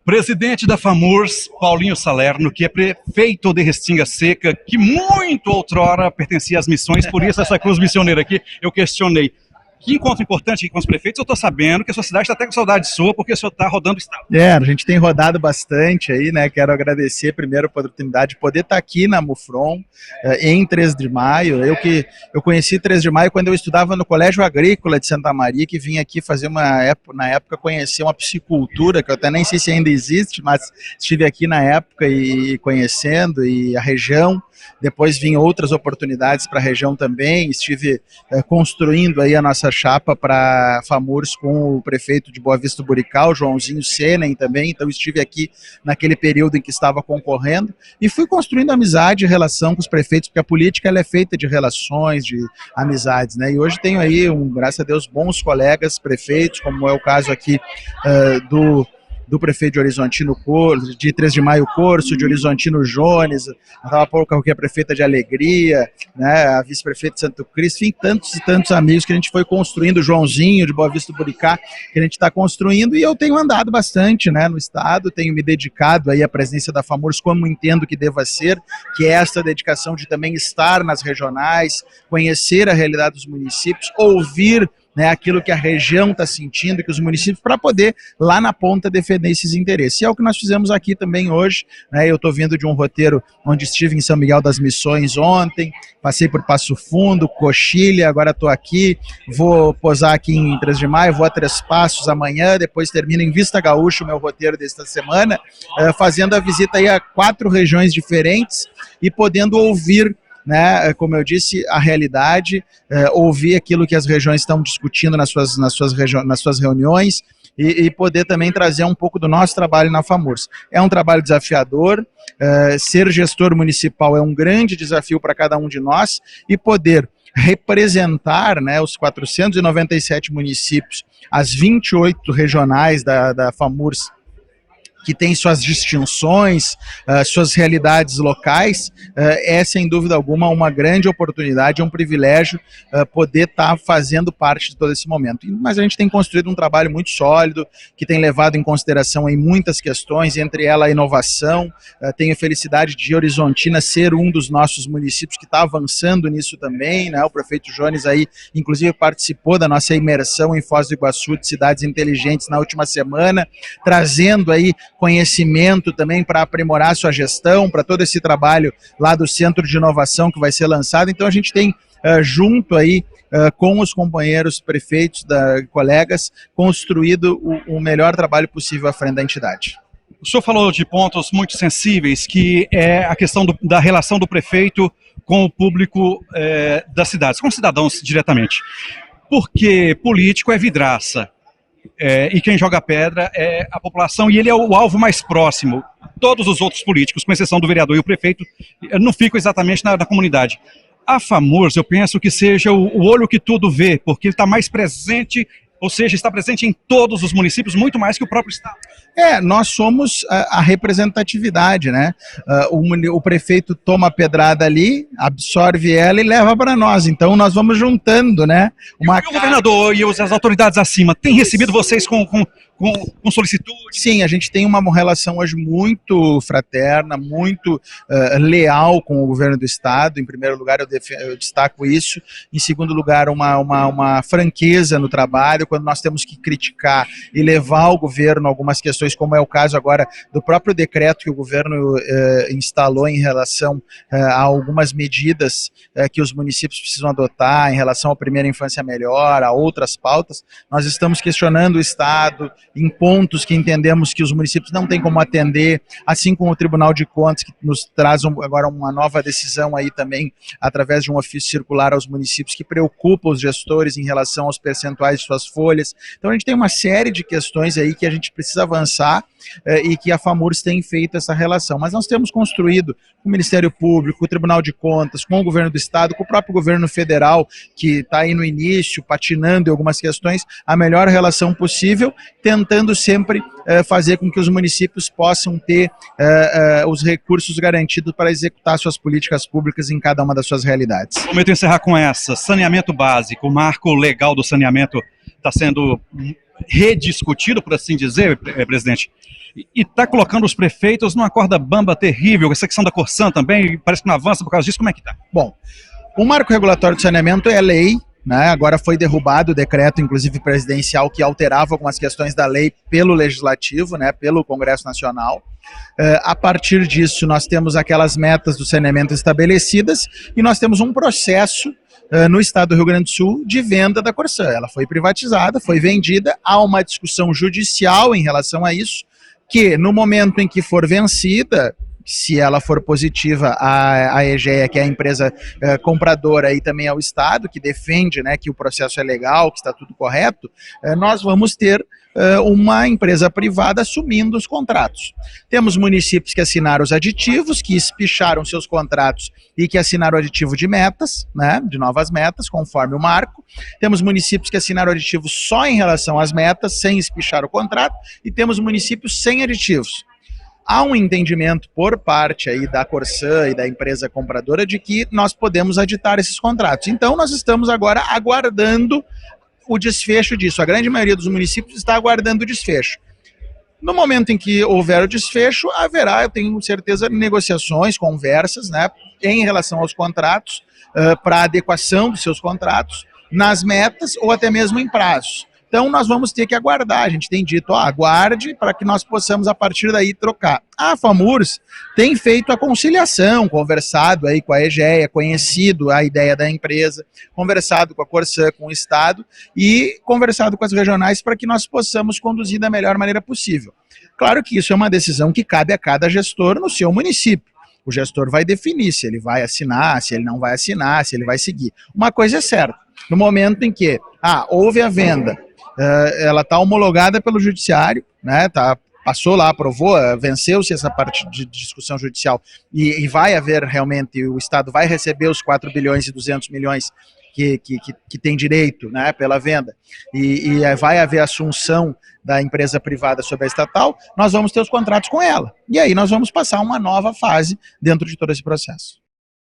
Presidente da FAMURS, Paulinho Salerno, que é prefeito de Restinga Seca, que muito outrora pertencia às missões, por isso essa cruz missioneira aqui, eu questionei. Que encontro importante aqui com os prefeitos, eu estou sabendo que a sua cidade está até com saudade sua, porque o senhor está rodando o estado. A gente tem rodado bastante aí, né? Quero agradecer primeiro a oportunidade de poder estar aqui na MUFRON, em 3 de maio. Eu conheci 3 de maio quando eu estudava no Colégio Agrícola de Santa Maria, que vim aqui fazer na época, conhecer uma piscicultura, que eu até nem sei se ainda existe, mas estive aqui na época e conhecendo, e a região. Depois vim outras oportunidades para a região também, estive construindo aí a nossa chapa para FAMURS com o prefeito de Boa Vista do Burical, Joãozinho Senen também, então estive aqui naquele período em que estava concorrendo e fui construindo amizade e relação com os prefeitos, porque a política ela é feita de relações, de amizades, né? E hoje tenho aí, graças a Deus, bons colegas prefeitos, como é o caso aqui do prefeito de Horizontino Corso, de 3 de Maio Corso, de Horizontino Jones, estava pouco aqui a prefeita de Alegria, né, a vice-prefeita de Santo Cristo, enfim, tantos e tantos amigos que a gente foi construindo, o Joãozinho de Boa Vista do Buricá, que a gente está construindo, e eu tenho andado bastante, né, no estado, tenho me dedicado aí à presidência da FAMURS como entendo que deva ser, que é essa dedicação de também estar nas regionais, conhecer a realidade dos municípios, ouvir, né, aquilo que a região está sentindo, que os municípios, para poder lá na ponta defender esses interesses. E é o que nós fizemos aqui também hoje, né, eu estou vindo de um roteiro onde estive em São Miguel das Missões ontem, passei por Passo Fundo, Coxilha, agora estou aqui, vou posar aqui em 3 de maio, vou a Três Passos amanhã, depois termino em Vista Gaúcha o meu roteiro desta semana, fazendo a visita aí a 4 regiões diferentes e podendo ouvir, né, como eu disse, a realidade, ouvir aquilo que as regiões estão discutindo nas suas reuniões e poder também trazer um pouco do nosso trabalho na FAMURS. É um trabalho desafiador, ser gestor municipal é um grande desafio para cada um de nós e poder representar, né, os 497 municípios, as 28 regionais da FAMURS, que tem suas distinções, suas realidades locais, é sem dúvida alguma uma grande oportunidade, é um privilégio poder estar fazendo parte de todo esse momento. Mas a gente tem construído um trabalho muito sólido, que tem levado em consideração aí muitas questões, entre elas a inovação. Tenho a felicidade de Horizontina ser um dos nossos municípios que está avançando nisso também, né? O prefeito Jones aí, inclusive, participou da nossa imersão em Foz do Iguaçu de cidades inteligentes na última semana, trazendo aí conhecimento também para aprimorar sua gestão, para todo esse trabalho lá do Centro de Inovação que vai ser lançado. Então a gente tem junto aí com os companheiros prefeitos, colegas, construído o melhor trabalho possível à frente da entidade. O senhor falou de pontos muito sensíveis, que é a questão da relação do prefeito com o público das cidades, com os cidadãos diretamente. Porque político é vidraça. E quem joga pedra é a população, e ele é o alvo mais próximo. Todos os outros políticos, com exceção do vereador e o prefeito, não ficam exatamente na comunidade. A FAMURS, eu penso que seja o olho que tudo vê, porque ele está mais presente, ou seja, está presente em todos os municípios, muito mais que o próprio estado. Nós somos a representatividade, né? O prefeito toma a pedrada ali, absorve ela e leva para nós. Então nós vamos juntando, né? E o governador e as autoridades acima têm recebido vocês com solicitude? Sim, a gente tem uma relação hoje muito fraterna, muito leal com o governo do estado. Em primeiro lugar, eu destaco isso. Em segundo lugar, uma franqueza no trabalho, quando nós temos que criticar e levar ao governo algumas questões, como é o caso agora do próprio decreto que o governo instalou em relação a algumas medidas que os municípios precisam adotar em relação à primeira infância melhor, a outras pautas. Nós estamos questionando o estado em pontos que entendemos que os municípios não têm como atender, assim como o Tribunal de Contas, que nos traz agora uma nova decisão aí também, através de um ofício circular aos municípios, que preocupa os gestores em relação aos percentuais de suas folhas. Então a gente tem uma série de questões aí que a gente precisa avançar e que a FAMURS tem feito essa relação. Mas nós temos construído com o Ministério Público, com o Tribunal de Contas, com o governo do estado, com o próprio governo federal, que está aí no início, patinando em algumas questões, a melhor relação possível, tentando sempre fazer com que os municípios possam ter os recursos garantidos para executar suas políticas públicas em cada uma das suas realidades. Prometo encerrar com essa. Saneamento básico, o marco legal do saneamento está sendo rediscutido, por assim dizer, presidente, e está colocando os prefeitos numa corda bamba terrível, essa questão da Corsã também, parece que não avança por causa disso, como é que está? Bom, o marco regulatório de saneamento é lei, né? Agora foi derrubado o decreto, inclusive presidencial, que alterava algumas questões da lei pelo Legislativo, né? Pelo Congresso Nacional. A partir disso, nós temos aquelas metas do saneamento estabelecidas e nós temos um processo no estado do Rio Grande do Sul de venda da Corsã. Ela foi privatizada, foi vendida, há uma discussão judicial em relação a isso, que no momento em que for vencida, se ela for positiva, a EGEA, que é a empresa compradora, e também ao Estado, que defende, né, que o processo é legal, que está tudo correto, nós vamos ter uma empresa privada assumindo os contratos. Temos municípios que assinaram os aditivos, que espicharam seus contratos e que assinaram o aditivo de metas, né, de novas metas, conforme o marco. Temos municípios que assinaram aditivos só em relação às metas, sem espichar o contrato, e temos municípios sem aditivos. Há um entendimento por parte aí da Corsã e da empresa compradora de que nós podemos aditar esses contratos. Então, nós estamos agora aguardando o desfecho disso. A grande maioria dos municípios está aguardando o desfecho. No momento em que houver o desfecho, haverá, eu tenho certeza, negociações, conversas, né, em relação aos contratos, para adequação dos seus contratos, nas metas ou até mesmo em prazos. Então, nós vamos ter que aguardar. A gente tem dito, aguarde para que nós possamos, a partir daí, trocar. A FAMURS tem feito a conciliação, conversado aí com a EGEA, conhecido a ideia da empresa, conversado com a Corsã, com o Estado e conversado com as regionais para que nós possamos conduzir da melhor maneira possível. Claro que isso é uma decisão que cabe a cada gestor no seu município. O gestor vai definir se ele vai assinar, se ele não vai assinar, se ele vai seguir. Uma coisa é certa, no momento em que houve a venda, ela está homologada pelo judiciário, né? Passou lá, aprovou, venceu-se essa parte de discussão judicial e vai haver realmente, o Estado vai receber os 4 bilhões e 200 milhões que tem direito, né, pela venda, e vai haver assunção da empresa privada sobre a estatal, nós vamos ter os contratos com ela. E aí nós vamos passar uma nova fase dentro de todo esse processo.